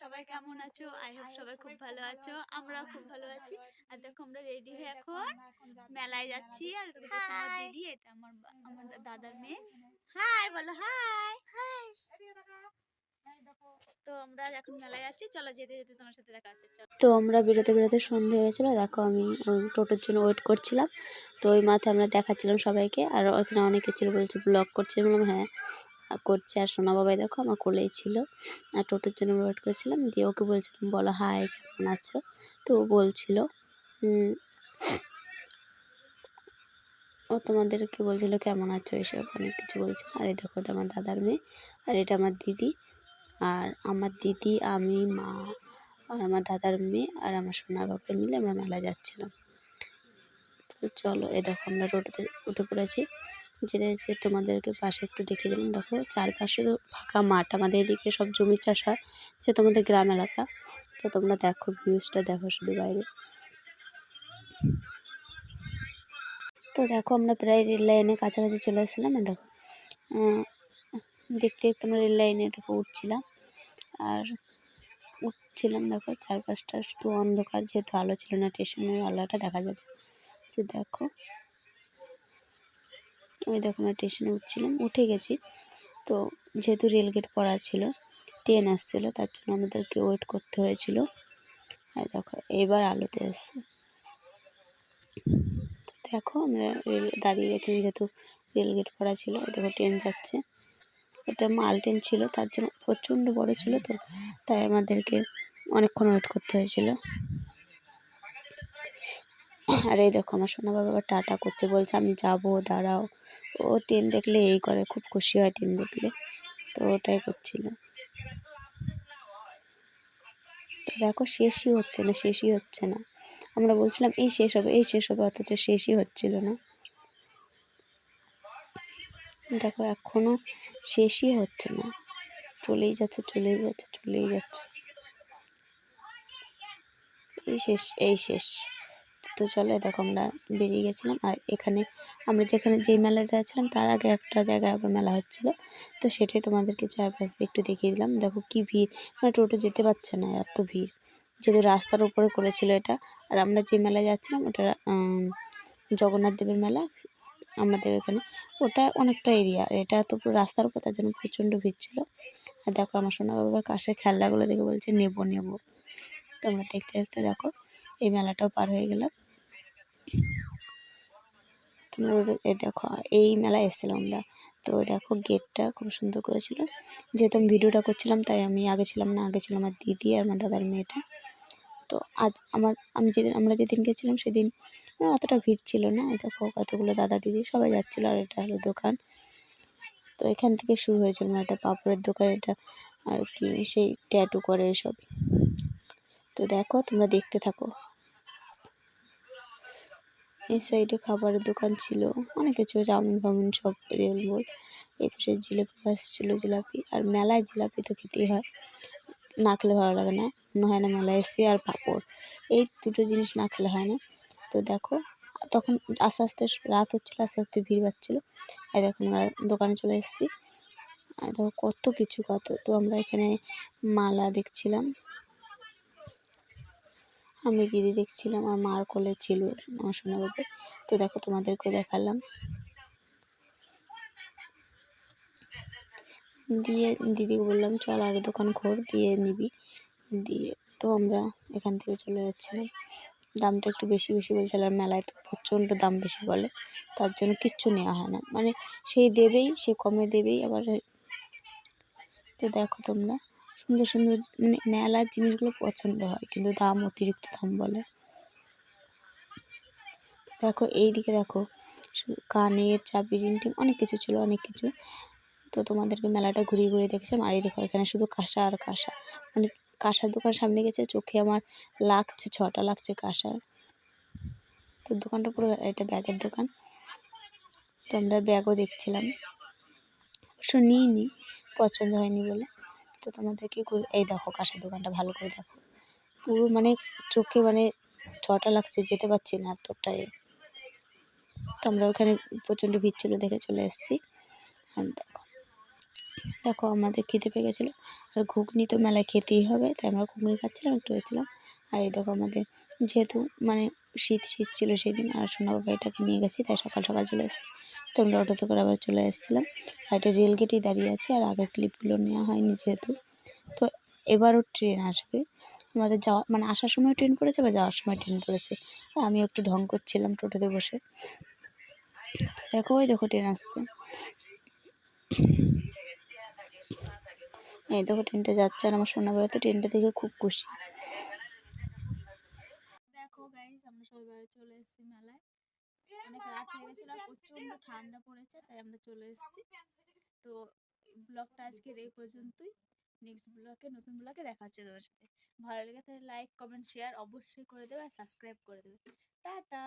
সবাই কেমন আছো? আই হোপ সবাই খুব ভালো আছো। আমরাও খুব ভালো আছি। আর দেখো আমরা রেডি হয়ে এখন মেলায় যাচ্ছি। আর দেখো এটা হচ্ছে আমার দিদি, এটা আমার দাদার মেয়ে। হাই বলো, হাই। তো আমরা এখন মেলায় যাচ্ছি, চলো যেতে যেতে তোমার সাথে দেখা হচ্ছে। তো আমরা বেরোতে বেরোতে সন্ধে হয়েছিল। দেখো আমি ওই টোটোর জন্য ওয়েট করছিলাম। তো ওই মাথায় আমরা দেখাচ্ছিলাম সবাইকে, আর ওখানে অনেকে ছিল, বলছে ব্লগ করছে। বললাম হ্যাঁ করছে। আর সোনা বাবাই দেখো আমার কোলেই ছিল। আর টোটোর জন্য ওয়েট করছিলাম, দিয়ে ওকে বলছিলাম বলো হাই কেমন আছো। তো ও বলছিল ও তোমাদেরকে বলছিল কেমন আছো, এসব অনেক কিছু বলছিল। আর এই দেখো এটা আমার দাদার মেয়ে, আর এটা আমার দিদি। আর আমার দিদি, আমি, মা, আর আমার দাদার মেয়ে আর আমার সোনা বাবাই মিলে আমরা মেলা যাচ্ছিলাম। তো চলো, এ দেখো আমরা টোটোতে উঠে পড়েছি। যেতে যেতে তোমাদেরকে পাশে একটু দেখিয়ে দিলাম। দেখো চারপাশে তো ফাঁকা মাঠ, আমাদের এদিকে সব জমি চাষ হয়, যে তোমাদের গ্রাম এলাকা। তো তোমরা দেখো ভিউজটা দেখো শুধু বাইরে। তো দেখো আমরা প্রায় রেল লাইনের কাছাকাছি চলে এসেছিলাম। দেখো দেখতে দেখতে আমরা রেল লাইনে দেখো উঠছিলাম। আর উঠছিলাম, দেখো চারপাশটা শুধু অন্ধকার, যেহেতু আলো ছিল না, স্টেশনের আলোটা দেখা যাবে। তো দেখো ওই দেখো আমরা স্টেশনে উঠছিলাম, উঠে গেছি। তো যেহেতু রেলগেট পড়া ছিল, ট্রেন আসছিলো, তার জন্য আমাদেরকে ওয়েট করতে হয়েছিল। আর দেখো এবার আলোতে এসছে। দেখো আমরা রেল দাঁড়িয়ে গেছিলাম, যেহেতু রেলগেট পড়া ছিল। দেখো ট্রেন যাচ্ছে, এটা মাল ট্রেন ছিল, তার জন্য প্রচণ্ড বড় ছিল, তো তাই আমাদেরকে অনেকক্ষণ ওয়েট করতে হয়েছিল। আর এই দেখো আমার সোনা বাবা আবার টাটা করছে, বলছে আমি যাবো, দাঁড়াও। ও ট্রেন দেখলে এই করে, খুব খুশি হয় ট্রেন দেখলে, তো ওটাই করছিল। তো দেখো শেষই হচ্ছে না, শেষই হচ্ছে না। আমরা বলছিলাম এই শেষ হবে, এই শেষ হবে, অথচ শেষই হচ্ছিল না। দেখো এখনো শেষই হচ্ছে না, চলেই যাচ্ছে, চলেই যাচ্ছে, চলেই যাচ্ছে। এই শেষ, এই শেষ। তো চলো, দেখো আমরা বেরিয়ে গেছিলাম। আর এখানে আমরা যেখানে যেই মেলাটা ছিলাম, তার আগে একটা জায়গায় আবার মেলা হচ্ছিলো। তো সেটাই তোমাদেরকে চারপাশে একটু দেখিয়ে দিলাম। দেখো কি ভিড়, মানে টোটো যেতে পারছে না, এত ভিড়। যেহেতু রাস্তার উপরে করেছিল এটা। আর আমরা যে মেলায় যাচ্ছিলাম ওটা জগন্নাথ দেবের মেলা আমাদের এখানে, ওটা অনেকটা এরিয়া, আর এটা তো পুরো রাস্তার উপর, তার জন্য প্রচণ্ড ভিড় ছিল। আর দেখো আমার সোনা বাবার কাশের খেলনাগুলো দেখে বলছে নেবো নেবো। তো আমরা দেখতে দেখতে দেখো এই মেলাটাও পার হয়ে গেলাম। তোমরা এই দেখো এই মেলায় এসেছিলাম আমরা। তো দেখো গেটটা খুব সুন্দর করেছিল। যেহেতু আমি ভিডিওটা করছিলাম, তাই আমি আগে ছিলাম না, আগে ছিল আমার দিদি আর আমার দাদার মেয়েটা। তো আজ আমরা যেদিন গেছিলাম সেদিন অতটা ভিড় ছিল না। দেখো কতগুলো দাদা দিদি সবাই যাচ্ছিলো। আর এটা হলো দোকান। তো এখান থেকে শুরু হয়েছিল একটা পাপড়ের দোকান, এটা আর কি সেই ট্যাটু করে এসব। তো দেখো তোমরা দেখতে থাকো। এই সাইডে খাবারের দোকান ছিল, অনেক কিছু, চাউমিন ফাউমিন সব, রেল বোল। এই পাশে জিলাপি ভাসছিল, জিলাপি। আর মেলায় জিলাপি তো খেতেই হয়, না খেলে ভালো লাগে না, মনে হয় না মেলায় এসছি। আর পাঁপড়, এই দুটো জিনিস না খেলে হয় না। তো দেখো তখন আস্তে আস্তে রাত হচ্ছিলো, আস্তে আস্তে ভিড় বাড়ছিলো। আর দেখো আমরা দোকানে চলে এসেছি। আর দেখো কত কিছু, কত। তো আমরা এখানে মালা দেখছিলাম, আমি দিদি দেখছিলাম, আর মার কোলে ছিল আমার সোনা বাবা। তো দেখো তোমাদেরকে দেখালাম। দিয়ে দিদিকে বললাম চল আর দোকান ঘোর, দিয়ে নিবি, দিয়ে তো আমরা এখান থেকে চলে যাচ্ছিলাম। দামটা একটু বেশি বেশি বলছিল, আর মেলায় তো প্রচণ্ড দাম বেশি বলে, তার জন্য কিচ্ছু নেওয়া হয় না, মানে সেই দেবেই, সে কমে দেবেই আবার। তো দেখো তোমরা সুন্দর সুন্দর, মানে মেলার জিনিসগুলো পছন্দ হয়, কিন্তু দাম অতিরিক্ত দাম বলে। দেখো এই দিকে দেখো কানের চাবি, রিং টিং অনেক কিছু ছিল, অনেক কিছু। তো তোমাদেরকে মেলাটা ঘুরিয়ে ঘুরিয়ে দেখছিলাম। আর এই দেখো এখানে শুধু কাঁসা আর কাঁসা, মানে কাঁসার দোকান সামনে গেছে, চোখে আমার লাগছে, 6টা লাগছে কাঁসার। তো দোকানটা পুরো, এটা ব্যাগের দোকান। তো আমরা ব্যাগও দেখছিলাম, অবশ্য নিইনি, পছন্দ হয়নি বলে। তো তোমাদেরকে এই দেখো কাঁসার দোকানটা ভালো করে দেখো, পুরো মানে চোখে মানে 6টা লাগছে, যেতে পারছি না এতটাই। তো আমরা ওখানে প্রচণ্ড ভিড় ছিল দেখে চলে এসেছি। আর দেখো দেখো আমাদের খেতে পেয়ে গেছিলো, আর ঘুগনি তো মেলায় খেতেই হবে, তাই আমরা ঘুগনি খাচ্ছিলাম, একটু হয়েছিলাম। আর এই দেখো আমাদের যেহেতু মানে শীত ছিল সেদিন, আর সোনা বাবা এটাকে নিয়ে গেছি, তাই সকাল সকাল চলে এসেছি। তো আমরা অটোতে করে আবার চলে এসেছিলাম, আর এটা রেলগেটেই দাঁড়িয়ে আছে, আর আগের ক্লিপগুলো নেওয়া হয়নি যেহেতু। তো এবারও ট্রেন আসবে, আমাদের যাওয়া মানে আসার সময় ট্রেন পড়েছে বা যাওয়ার সময় ট্রেন পড়েছে। আমি একটু ঢং করছিলাম টোটোতে বসে। তো দেখো ওই দেখো ট্রেন আসছে, এই দেখো ট্রেনটা যাচ্ছে, আর আমার সোনা বাবা তো ট্রেনটা দেখে খুব খুশি। দেখো গাইস আমরা সবাই চলে এসেছি মেলায়, অনেক রাত হয়ে গেছিলো আর প্রচণ্ড ঠান্ডা পড়েছে, তাই আমরা চলে এসেছি। তো ব্লগটা আজকের এই পর্যন্তই, নেক্সট ব্লগে নতুন ব্লগে দেখা হচ্ছে তোমার সাথে। ভালো লেগে তাহলে লাইক কমেন্ট শেয়ার অবশ্যই করে দেবে, আর সাবস্ক্রাইব করে দেবে। টাটা।